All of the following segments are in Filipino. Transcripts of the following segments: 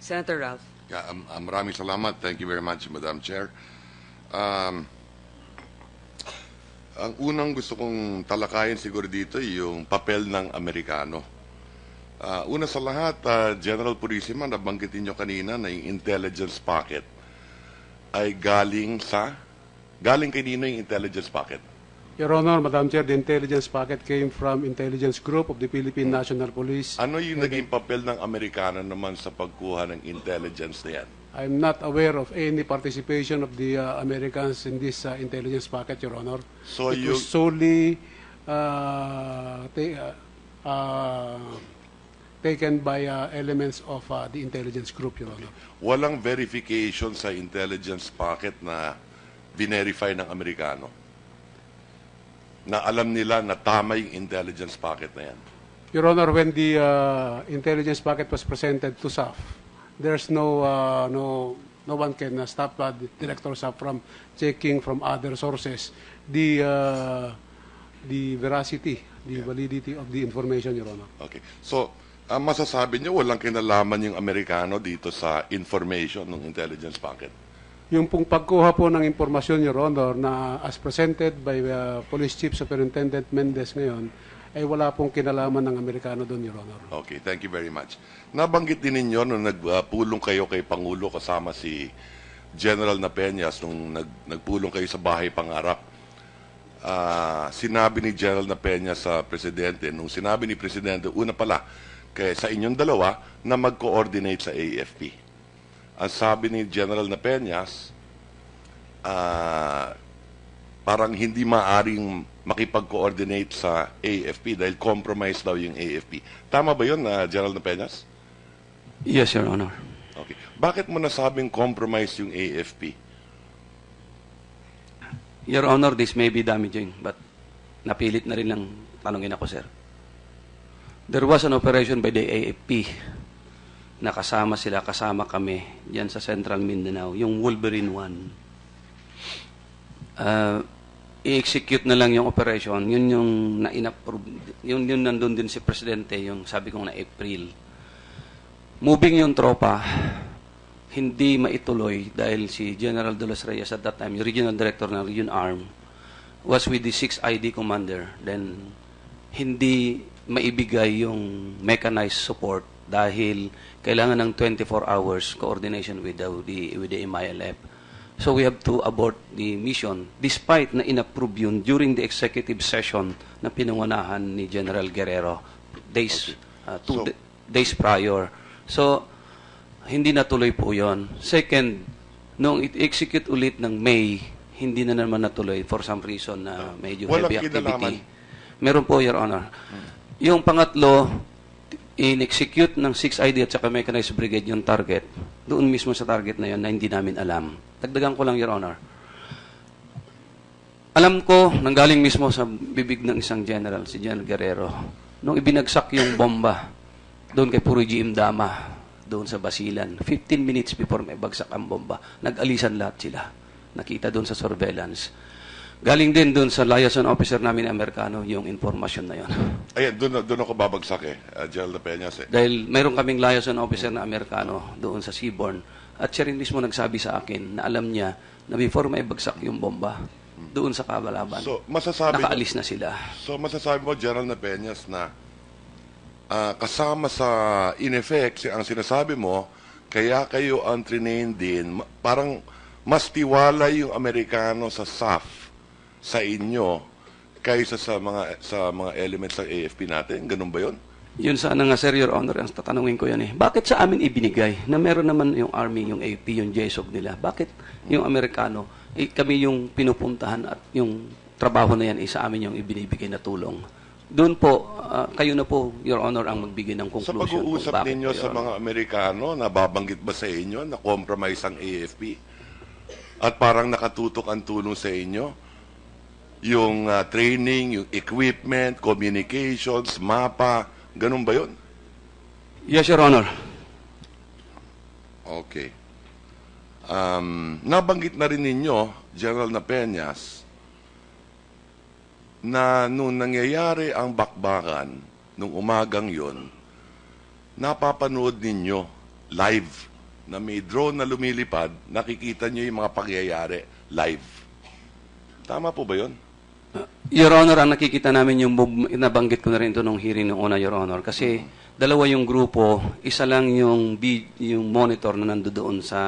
Senator Ralph. Yeah, maraming salamat. Thank you very much, Madam Chair. Um, ang unang gusto kong talakayin siguro dito yung papel ng Amerikano. Una sa lahat, General Purisima, nabanggitin nyo kanina na yung intelligence packet ay galing kay Nino yung intelligence packet. Your Honor, Madam Chair, the intelligence packet came from intelligence group of the Philippine National Police. Ano yung naging papel ng Amerikano naman sa pagkuha ng intelligence na yan? I'm not aware of any participation of the Americans in this intelligence packet, Your Honor. So it was solely taken by elements of the intelligence group, Your Honor. Walang verification sa intelligence packet na verify ng Amerikano? Na alam nila na tama yung intelligence packet na yan? Your Honor, when the intelligence packet was presented to SAF, there's no one can stop the Director SAF from checking from other sources the veracity, the validity of the information, Your Honor. Okay. So, masasabi niyo walang kinalaman yung Amerikano dito sa information ng intelligence packet? Yung pong pagkuha po ng impormasyon, Your Honor, na as presented by Police Chief Superintendent Mendez ngayon, ay wala pong kinalaman ng Amerikano doon, Your Honor. Okay, thank you very much. Nabanggit din ninyo nung nagpulong kayo kay Pangulo kasama si General Napeñas nung nagpulong kayo sa Bahay Pangarap. Sinabi ni General Napeñas sa Presidente, nung sinabi ni Presidente, una pala, kaya sa inyong dalawa na mag-coordinate sa AFP. Ang sabi ni General Napeñas, parang hindi maaring makipag-coordinate sa AFP dahil compromise daw yung AFP. Tama ba yun, General Napeñas? Yes, Your Honor. Okay. Bakit mo nasabing compromise yung AFP? Your Honor, this may be damaging, but napilit na rin lang tanungin ako, sir. There was an operation by the AFP na kasama kami diyan sa Central Mindanao, yung Wolverine 1. I-execute na lang yung operation, yun yung na-inapprove, yun nandun din si Presidente, yung sabi kong na April. Moving yung tropa, hindi maituloy dahil si General De Los Reyes at that time, yung Regional Director ng Region Arm, was with the 6th ID Commander. Then, hindi maibigay yung mechanized support dahil kailangan ng 24 hours coordination with the MILF. So we have to abort the mission despite na inapprove yun during the executive session na pinangunahan ni General Guerrero days days prior. So hindi natuloy po yon. Second, nung i-execute ulit ng May, hindi na naman natuloy for some reason na medyo heavy activity. Meron po, Your Honor. Yung pangatlo, in-execute ng 6ID at saka mechanized brigade yung target. Doon mismo sa target na yun na hindi namin alam. Dagdagan ko lang, Your Honor. Alam ko, nanggaling mismo sa bibig ng isang general, si General Guerrero, nung ibinagsak yung bomba doon kay Puri GM Dama, doon sa Basilan, 15 minutes before may bagsak ang bomba, nag-alisan lahat sila. Nakita doon sa surveillance. Galing din doon sa liaison officer namin Amerikano yung informasyon na yon. Ayan, doon ako babagsak General Napeñas Dahil mayroon kaming liaison officer na Amerikano doon sa Seaborn at siya rin mismo nagsabi sa akin na alam niya na before may bagsak yung bomba doon sa Kabalaban, so, nakaalis na sila. So masasabi mo, General Napeñas, na kasama sa in effect, ang sinasabi mo, kaya kayo ang trinain din, parang mas tiwala yung Amerikano sa SAF sa inyo kaysa sa mga elements ng AFP natin? Ganun ba yun? Yun sana nga, Sir, Your Honor, ang tatanungin ko yan eh. Bakit sa amin ibinigay na meron naman yung Army, yung AFP, yung JSOC nila? Bakit yung Amerikano, kami yung pinupuntahan at yung trabaho na yan sa amin yung ibinibigay na tulong? Doon po, kayo na po, Your Honor, ang magbigay ng conclusion. Sa pag-uusap ninyo sa mga Amerikano, nababanggit ba sa inyo na compromise ang AFP? At parang nakatutok ang tulong sa inyo? Yung training, yung equipment, communications, mapa, ganun ba yun? Yes, Your Honor. Okay. Nabanggit na rin ninyo, General Napeñas, na nung nangyayari ang bakbakan, nung umagang yon, napapanood ninyo live na may drone na lumilipad, nakikita nyo yung mga pangyayari live. Tama po ba yun? Your Honor, ang nakikita namin yung nabanggit ko na rin ito nung hearing nung una, Your Honor, kasi dalawa yung grupo, isa lang yung monitor na nandoon sa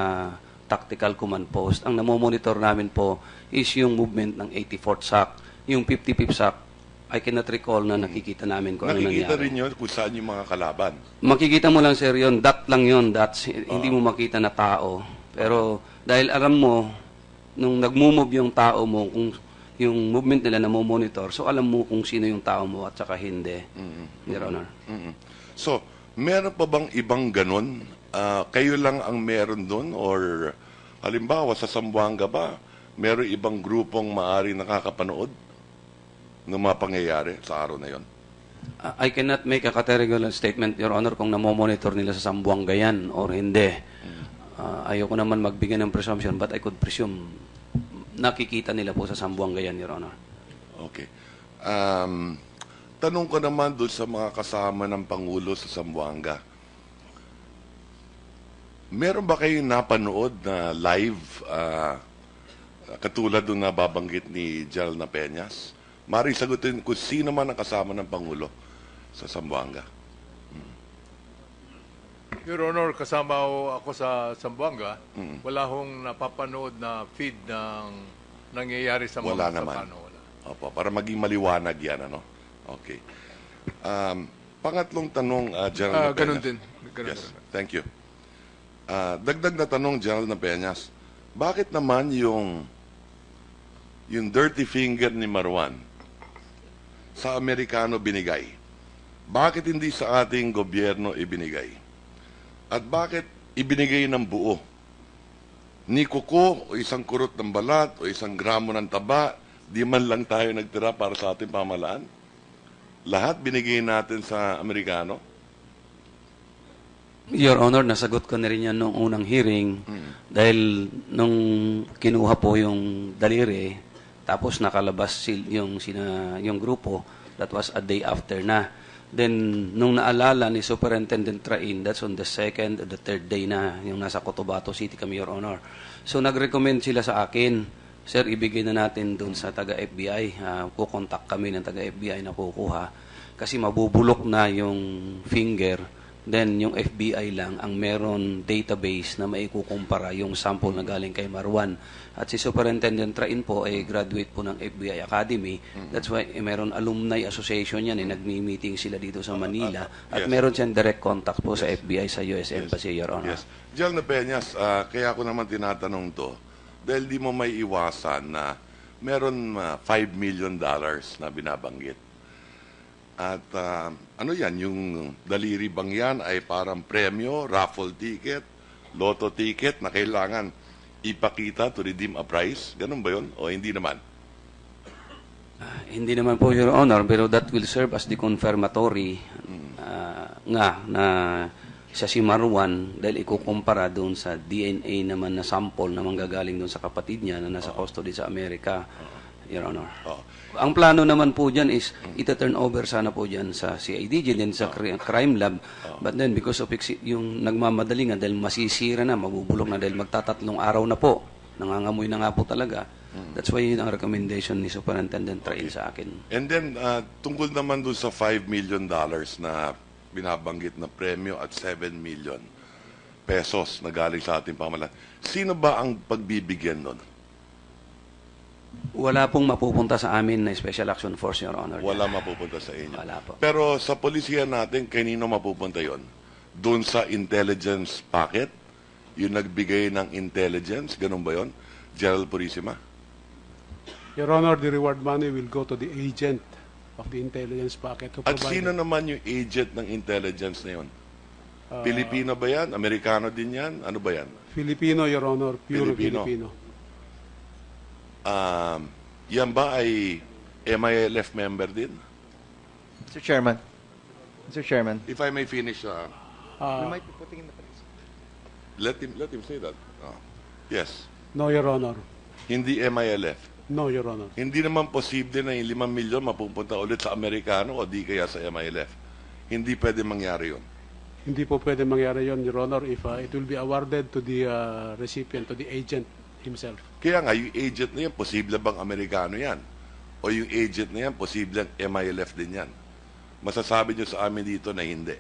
tactical command post. Ang namomonitor namin po is yung movement ng 84th SAC. Yung 55th SAC, I cannot recall na nakikita namin kung ano nangyari. Nakikita rin yun kung saan yung mga kalaban. Makikita mo lang, sir, yun. Dot lang yun. Dots. Hindi mo makita na tao. Pero dahil alam mo, nung nag-move yung tao mo, kung yung movement nila na monitor, so alam mo kung sino yung tao mo at saka hindi. Your Honor. So, meron pa bang ibang ganun? Kayo lang ang meron doon? Or halimbawa sa Zamboanga ba, meron ibang grupong maaaring nakakapanood ng mga pangyayari sa araw na yon? I cannot make a categorical statement, Your Honor, kung namomonitor nila sa Zamboanga yan or hindi. Ayoko naman magbigay ng presumption, but I could presume nakikita nila po sa Zamboanga yan, Your Honor. Okay. Tanong ko naman doon sa mga kasama ng Pangulo sa Zamboanga. Meron ba kayong napanood na live katulad doon na babanggit ni General Peñas? Maring sagutin kung sino man ang kasama ng Pangulo sa Zamboanga. Your Honor, kasama ako sa Zamboanga. Wala hong napapanood na feed ng nangyayari sa Wala Mamasapano. naman. Opo, para maging maliwanag yan, ano? Okay. Pangatlong tanong, General Ganun Peñas. din. Ganun Yes, din. thank you. Dagdag na tanong, General Peñas. Bakit naman yung dirty finger ni Marwan sa Amerikano binigay? Bakit hindi sa ating gobyerno ibinigay? At bakit ibinigay ng buo? Ni kuko o isang kurot ng balat o isang gramo ng taba, di man lang tayo nagtira para sa ating pamalaan? Lahat binigay natin sa Amerikano? Your Honor, nasagot ko na rin yan nung unang hearing dahil nung kinuha po yung daliri, tapos nakalabas yung grupo, that was a day after na. Then, nung naalala ni Superintendent Train, that's on the second or the third day na, yung nasa Cotabato City kami, Your Honor. So, nag-recommend sila sa akin, sir, ibigay na natin dun sa taga-FBI. Kukontak kami ng taga-FBI na kukuha. Kasi mabubulok na yung finger. Then, yung FBI lang ang meron database na maikukumpara yung sample na galing kay Marwan. At si Superintendent Train po ay graduate po ng FBI Academy. That's why meron alumni association yan. Nagmi-meeting sila dito sa Manila. At yes. meron siyang direct contact po sa FBI sa US Embassy, Your Honor. Yes. General Peñas, kaya ako naman tinatanong to, dahil di mo may iwasan na meron $5 million na binabanggit. At ano yan, yung daliri bang yan ay parang premyo, raffle ticket, lotto ticket na kailangan ipakita to redeem a prize? Ganun ba yun? O hindi naman? Hindi naman po, Your Honor, pero that will serve as the confirmatory nga na siya si Marwan dahil ikukumpara doon sa DNA naman na sample na manggagaling doon sa kapatid niya na nasa custody sa Amerika, Your Honor. Ang plano naman po dyan is ita-turn over sana po dyan sa CIDG din sa crime lab. But then because of yung nagmamadali nga dahil masisira na, mabubulok na dahil magtatatlong araw na po. Nangangamoy na nga po talaga. That's why yun ang recommendation ni Superintendent Train sa akin. And then, tungkol naman doon sa $5 million na binabanggit na premyo at 7 million pesos na galing sa ating pamahalaan. Sino ba ang pagbibigyan nun? Wala pong mapupunta sa amin na Special Action Force, Your Honor. Wala mapupunta sa inyo. Wala po. Pero sa polisiya natin, kanino mapupunta yon? Doon sa intelligence packet? Yung nagbigay ng intelligence? Ganun ba yon? General Purisima? Your Honor, the reward money will go to the agent of the intelligence packet. At sino naman yung agent ng intelligence na yon? Pilipino ba yan? Amerikano din yan? Ano ba yan? Filipino, Your Honor. Pure Filipino. Yan ba ay MILF member din? Mr. Chairman. Mr. Chairman. If I may finish, We might be putting in the police. let him say that. Yes. No, Your Honor. Hindi MILF. No, Your Honor. Hindi naman posible na yung 5 milyon mapupunta ulit sa Amerikano o di kaya sa MILF. Hindi pwede mangyari yun. Hindi po pwede mangyari yon, Your Honor, if it will be awarded to the recipient, to the agent himself. Kaya nga, yung agent na yan, posible bang Amerikano yan? O yung agent na yan, posible MILF din yan? Masasabi nyo sa amin dito na hindi.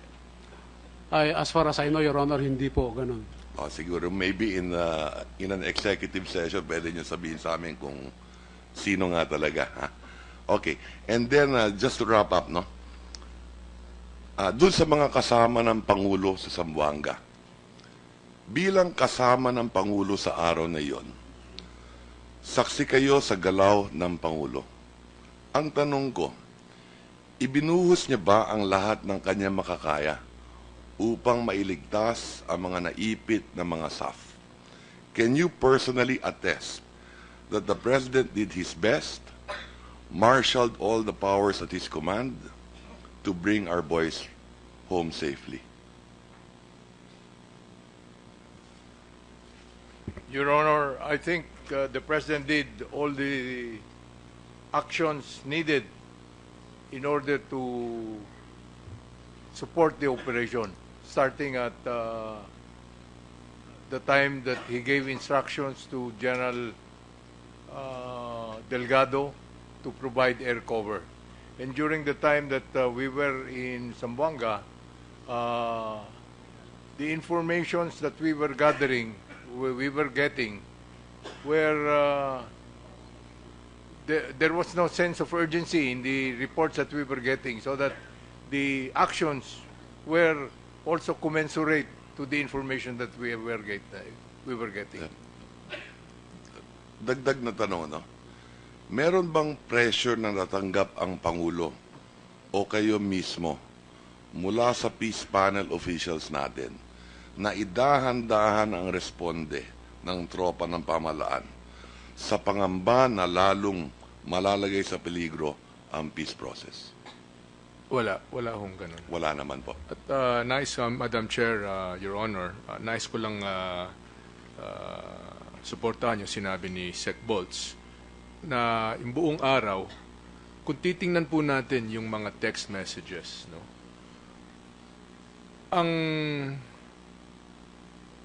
As far as I know, Your Honor, hindi po ganun. O, siguro, maybe in an executive session, pwede nyo sabihin sa amin kung sino nga talaga. Ha? Okay. And then, just to wrap up, no? Doon sa mga kasama ng Pangulo sa Zamboanga, bilang kasama ng Pangulo sa araw na iyon, saksi kayo sa galaw ng Pangulo. Ang tanong ko, ibinuhos niya ba ang lahat ng kanyang makakaya upang mailigtas ang mga naipit na mga SAF? Can you personally attest that the President did his best, marshaled all the powers at his command to bring our boys home safely? Your Honor, I think the President did all the actions needed in order to support the operation, starting at the time that he gave instructions to General Delgado to provide air cover. And during the time that we were in Zamboanga, the informations that we were gathering, we were getting, where there was no sense of urgency in the reports that we were getting, so that the actions were also commensurate to the information that we were getting. Dagdag na tanong, no? Meron bang pressure na natanggap ang Pangulo o kayo mismo mula sa peace panel officials natin na idahan-dahan ang responde ng tropa ng pamahalaan sa pangamba na lalong malalagay sa peligro ang peace process? Wala hong ganun. Wala naman po. At Madam Chair, Your Honor, nais ko lang suportahan yung sinabi ni Sec. Bolts na yung buong araw, kung titingnan po natin yung mga text messages, no, ang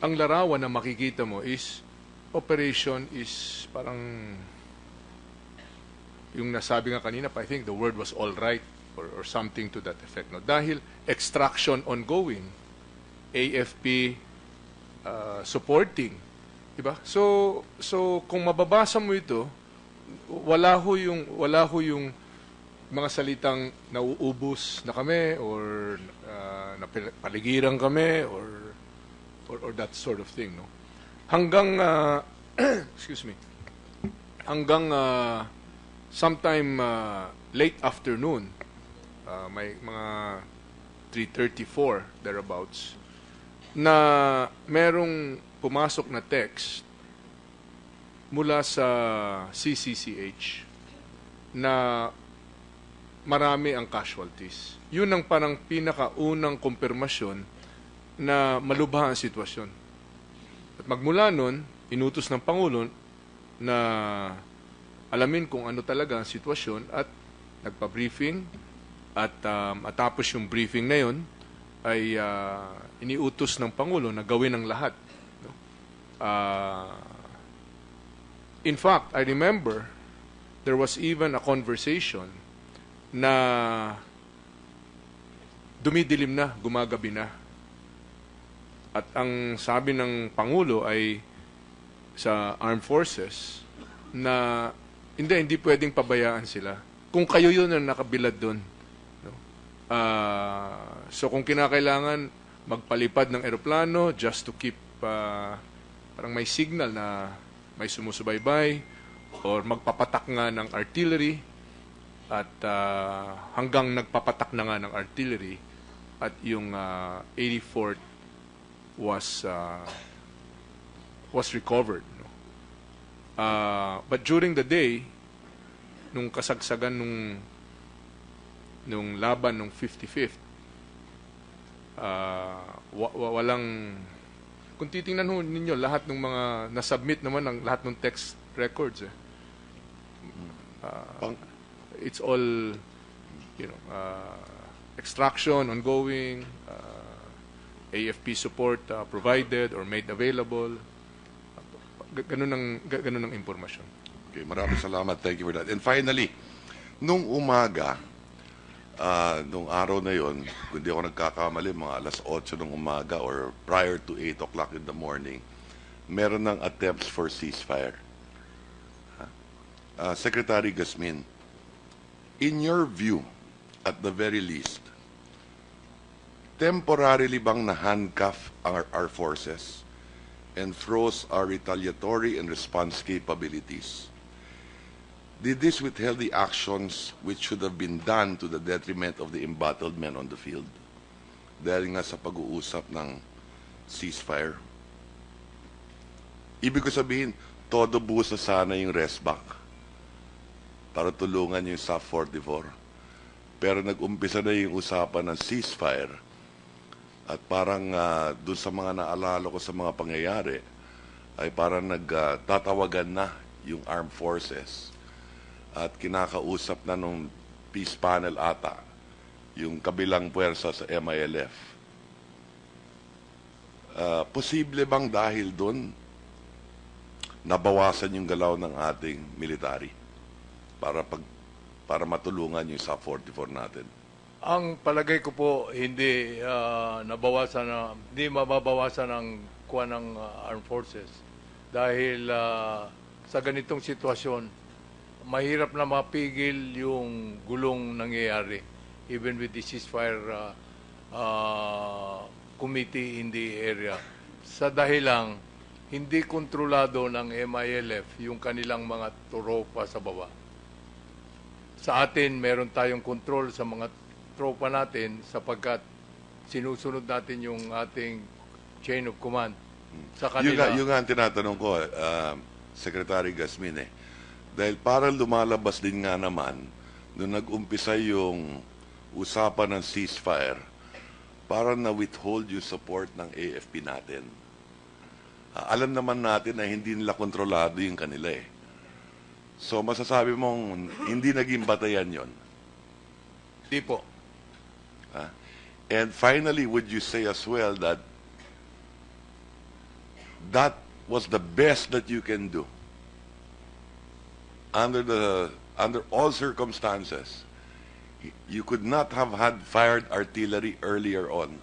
larawan na makikita mo is operation is parang yung nasabi nga kanina pa, I think the word was all right or something to that effect, no, dahil extraction ongoing, AFP supporting, diba? So kung mababasa mo ito, wala ho yung mga salitang nauubos na kami or napaligiran kami or that sort of thing, no. Hanggang excuse me. Hanggang sometime late afternoon, may mga 3:34 thereabouts, na merong pumasok na text mula sa CCCH na marami ang casualties. Yun ang parang pinakaunang kumpirmasyon na malubha ang sitwasyon. At magmula nun, inutos ng Pangulo na alamin kung ano talaga ang sitwasyon at nagpa-briefing at matapos yung briefing na yun ay iniutos ng Pangulo na gawin ang lahat. No? In fact, I remember there was even a conversation na dumidilim na, gumagabi na. At ang sabi ng Pangulo ay sa Armed Forces na hindi pwedeng pabayaan sila. Kung kayo yun ang nakabilad doon. No? So kung kinakailangan magpalipad ng eroplano just to keep parang may signal na may sumusubaybay or magpapatak nga ng artillery at hanggang nagpapatak na nga ng artillery at yung 84th was recovered. No? But during the day, nung kasagsagan nung laban nung 55th, walang, kung titingnan ho ninyo lahat ng mga nasubmit naman ng lahat ng text records, it's all, extraction ongoing, AFP support provided or made available. Ganun ang impormasyon. Okay, maraming salamat. Thank you for that. And finally, nung umaga, nung araw na yon, kung di ako nagkakamali, mga alas 8 ng umaga or prior to 8 o'clock in the morning, meron ng attempts for ceasefire. Secretary Gasmin, in your view, at the very least, temporarily bang na-handcuff our forces and froze our retaliatory and response capabilities? Did this withhold the actions which should have been done to the detriment of the embattled men on the field? Dahil nga sa pag-uusap ng ceasefire. Ibig ko sabihin, todo busa sana yung rest back para tulungan yung SAF 44. Pero nag-umpisa na yung usapan ng ceasefire at parang doon sa mga naalala ko sa mga pangyayari ay parang nagtatawagan na yung armed forces at kinakausap na nung peace panel ata yung kabilang puwersa sa MILF. Posible bang dahil doon nabawasan yung galaw ng ating military para matulungan yung SAF 44 natin? Ang palagay ko po hindi hindi mababawasan ang kuha ng armed forces dahil sa ganitong sitwasyon mahirap na mapigil yung gulong nangyayari even with the ceasefire committee in the area sa dahilang hindi kontrolado ng MILF yung kanilang mga tropa sa baba. Sa atin meron tayong control sa mga tropa natin sapagkat sinusunod natin yung ating chain of command sa kanila. Yung nga ang tinatanong ko, Secretary Gasmin, dahil parang lumalabas din nga naman nung nag-umpisa yung usapan ng ceasefire, parang na-withhold yung support ng AFP natin. Alam naman natin na hindi nila kontrolado yung kanila So masasabi mong hindi naging batayan yon? Di po. And finally, would you say as well that that was the best that you can do under all circumstances? You could not have had fired artillery earlier on.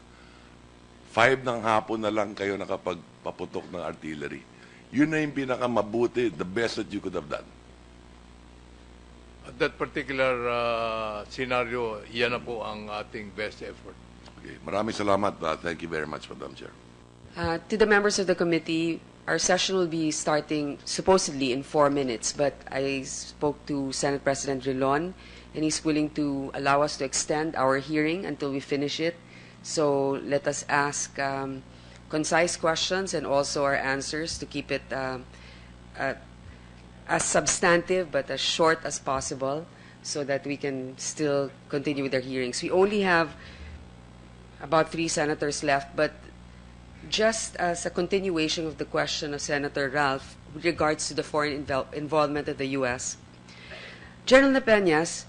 5 ng hapon na lang kayo nakapagpaputok ng artillery. Yun na yung pinakamabuti, the best that you could have done. At that particular scenario, yan na po ang ating best effort. Okay. Maraming salamat. Thank you very much, Madam Chair. To the members of the committee, our session will be starting supposedly in 4 minutes, but I spoke to Senate President Rilon, and he's willing to allow us to extend our hearing until we finish it. So let us ask concise questions and also our answers to keep it as substantive but as short as possible so that we can still continue with our hearings. We only have about 3 senators left, but just as a continuation of the question of Senator Ralph with regards to the foreign involvement of the U.S., General Napeñas,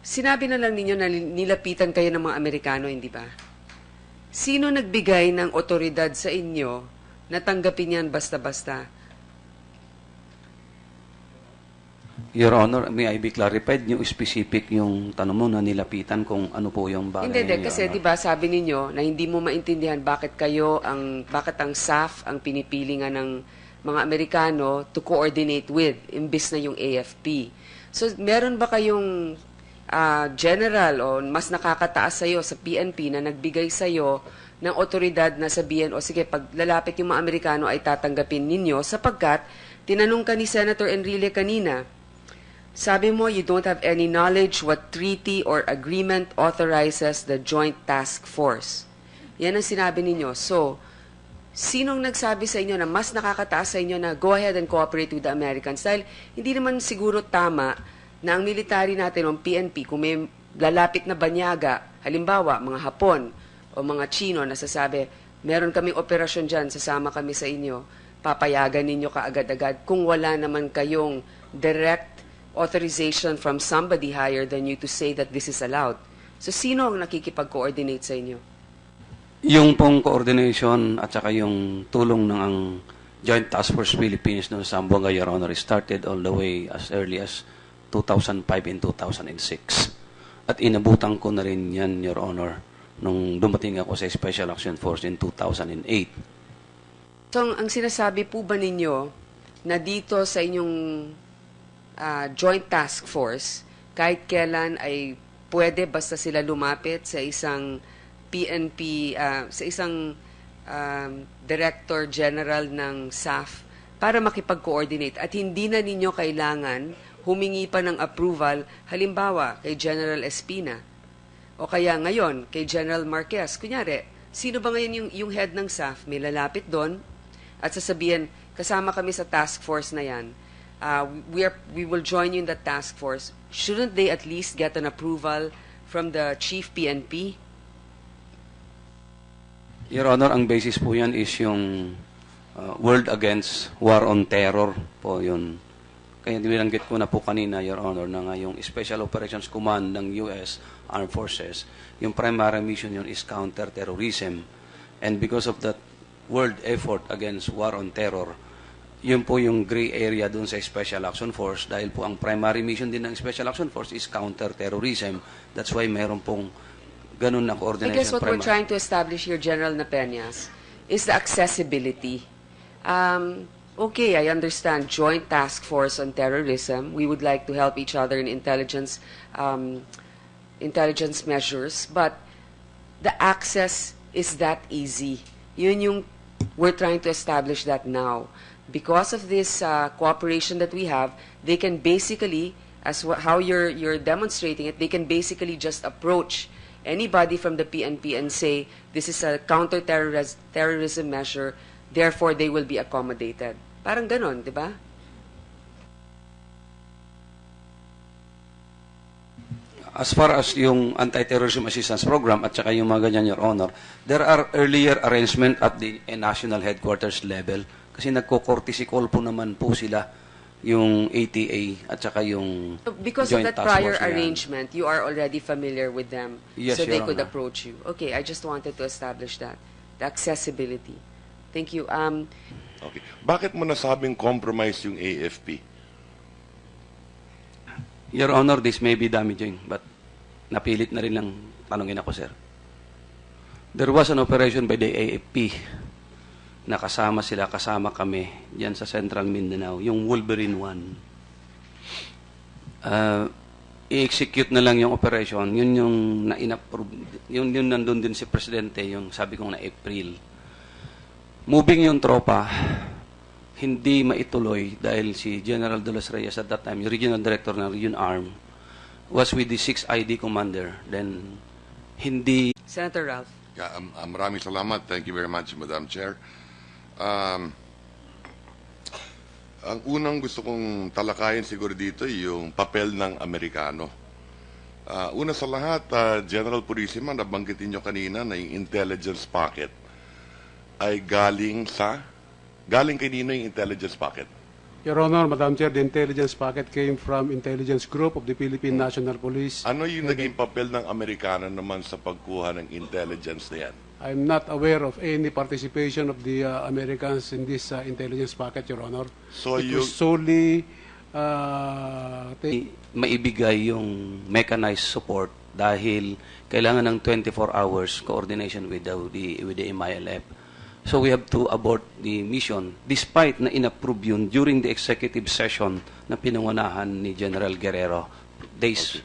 sinabi na lang ninyo na nilapitan kayo ng mga Amerikano, hindi ba? Sino nagbigay ng otoridad sa inyo na tanggapin yan basta-basta? Your Honor, may I be clarified yung specific yung tanong mo na nilapitan kung ano po yung bagay. Hindi, kasi di ba sabi ninyo na hindi mo maintindihan bakit ang SAF ang pinipili nga ng mga Amerikano to coordinate with imbis na yung AFP. So meron ba kayong general o mas nakakataas sa'yo sa PNP na nagbigay sa'yo ng otoridad na sabihin, o sige, pag lalapit yung mga Amerikano ay tatanggapin ninyo sapagkat tinanong ka ni Senator Enrile kanina, sabi mo, you don't have any knowledge what treaty or agreement authorizes the Joint Task Force. Yan ang sinabi ninyo. So, sinong nagsabi sa inyo na mas nakakataas sa inyo na go ahead and cooperate with the Americans? Dahil hindi naman siguro tama na ang military natin o PNP, kung may lalapit na banyaga, halimbawa, mga Hapon o mga Chino na sasabi, meron kaming operasyon dyan, sasama kami sa inyo, papayagan ninyo kaagad-agad kung wala naman kayong direct authorization from somebody higher than you to say that this is allowed. So, sino ang nakikipag-coordinate sa inyo? Yung pong coordination at saka yung tulong ng ang Joint Task Force Philippines noon sa Zamboanga, Your Honor, started all the way as early as 2005 and 2006. At inabutan ko na rin yan, Your Honor, nung dumating ako sa Special Action Force in 2008. So, ang sinasabi po ba ninyo na dito sa inyong Joint Task Force, kahit kailan ay pwede basta sila lumapit sa isang PNP, sa isang Director General ng SAF para makipag-coordinate at hindi na ninyo kailangan humingi pa ng approval, halimbawa kay General Espina o kaya ngayon kay General Marquez. Kunyari, sino ba ngayon yung head ng SAF? May lalapit doon at sasabihin, kasama kami sa task force na yan. We will join you in the task force. Shouldn't they at least get an approval from the Chief PNP? Your Honor, ang basis po yan is yung World Against War on Terror po yun. Kaya binanggit ko na po kanina, Your Honor, na nga yung Special Operations Command ng U.S. Armed Forces, yung primary mission yun is counter-terrorism. And because of that world effort against war on terror, yun po yung gray area dun sa Special Action Force dahil po ang primary mission din ng Special Action Force is counter-terrorism. That's why meron pong ganun na I coordination. guess what we're trying to establish here, General Napeñas, is the accessibility. Okay, I understand Joint Task Force on Terrorism. We would like to help each other in intelligence measures, but the access is that easy. Yun yung we're trying to establish that now. Because of this cooperation that we have, they can basically, how you're demonstrating it, they can basically just approach anybody from the PNP and say, this is a counter-terrorism measure, therefore they will be accommodated. Parang ganon, di ba? As far as yung anti-terrorism assistance program at saka yung mga ganyan, Your Honor, there are earlier arrangement at the national headquarters level kasi nagko-courtesy call po naman po sila yung ATA at saka yung Because of Joint that Task prior Force na yan. arrangement, you are already familiar with them, Yes, so they Your could Honor. approach you. Okay, I just wanted to establish that. The accessibility. Thank you. Okay. Bakit mo nasabing compromise yung AFP? Your Honor, this may be damaging, but napilit na rin lang tanungin ako, sir. There was an operation by the AFP na kasama kami diyan sa Central Mindanao, yung Wolverine 1. I-execute na lang yung operation, yun yung na-inapprove, yun nandun din si Presidente, yung sabi kong na April. Moving yung tropa, hindi maituloy dahil si General De Los Reyes at that time, yung Regional Director ng Region Arm, was with the 6th ID Commander. Then, hindi... Senator Ralph. Yeah, maraming salamat. Thank you very much, Madam Chair. Ang unang gusto kong talakayin siguro dito yung papel ng Amerikano. Una sa lahat, General Purisima, nabanggitin nyo kanina na yung intelligence packet ay galing kay nino yung intelligence packet? Your Honor, Madam Chair, the intelligence packet came from intelligence group of the Philippine National Police. Ano yung naging papel ng Amerikano naman sa pagkuha ng intelligence na yan? I'm not aware of any participation of the Americans in this intelligence packet, Your Honor. So it was solely maibigay yung mechanized support dahil kailangan ng 24 hours coordination with the MILF. So we have to abort the mission despite na inapprove yun during the executive session na pinangunahan ni General Guerrero days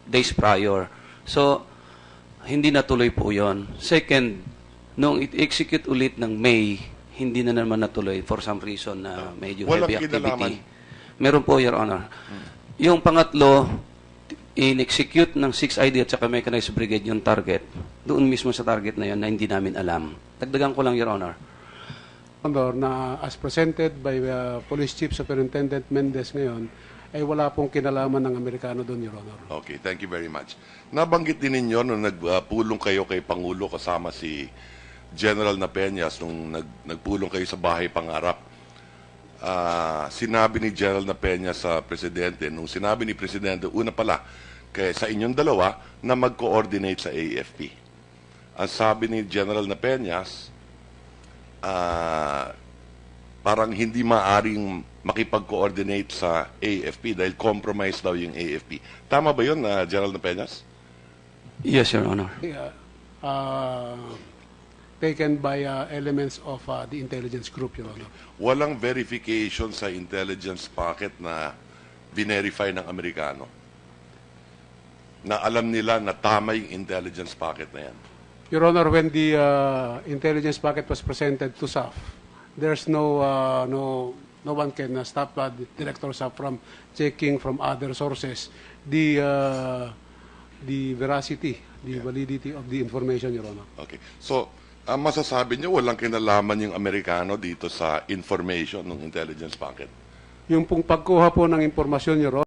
days prior. So hindi natuloy po yon. Second, nung i-execute ulit ng May, hindi na naman natuloy for some reason na medyo heavy activity. Meron po, Your Honor. Yung pangatlo, in-execute ng 6ID at saka mechanized brigade yung target. Doon mismo sa target na yun na hindi namin alam. Dagdagan ko lang, Your Honor. Honor, na as presented by Police Chief Superintendent Mendez ngayon, ay wala pong kinalaman ng Amerikano doon, Your Honor. Okay, thank you very much. Nabanggit din ninyo nung nagpulong kayo kay Pangulo kasama si General Napeñas nung nagpulong kayo sa Bahay Pangarap. Sinabi ni General Napeñas sa Presidente, nung sinabi ni Presidente, una pala, kaya sa inyong dalawa na mag-coordinate sa AFP. ang sabi ni General Napeñas, parang hindi maaring makipag-coordinate sa AFP dahil compromise daw yung AFP. Tama ba yun, General Napeñas? Yes, Your Honor. Taken by elements of the intelligence group, Your Honor. Walang verification sa intelligence packet na verify ng Amerikano na alam nila na tama yung intelligence packet na yan. Your Honor, when the intelligence packet was presented to SAF, there's no one can stop the Director SAF from checking from other sources the veracity, the validity of the information, Your Honor. Okay. So, ang masasabi niyo, walang kinalaman yung Amerikano dito sa information ng intelligence packet? Yung pong pagkuha po ng impormasyon, Your Honor,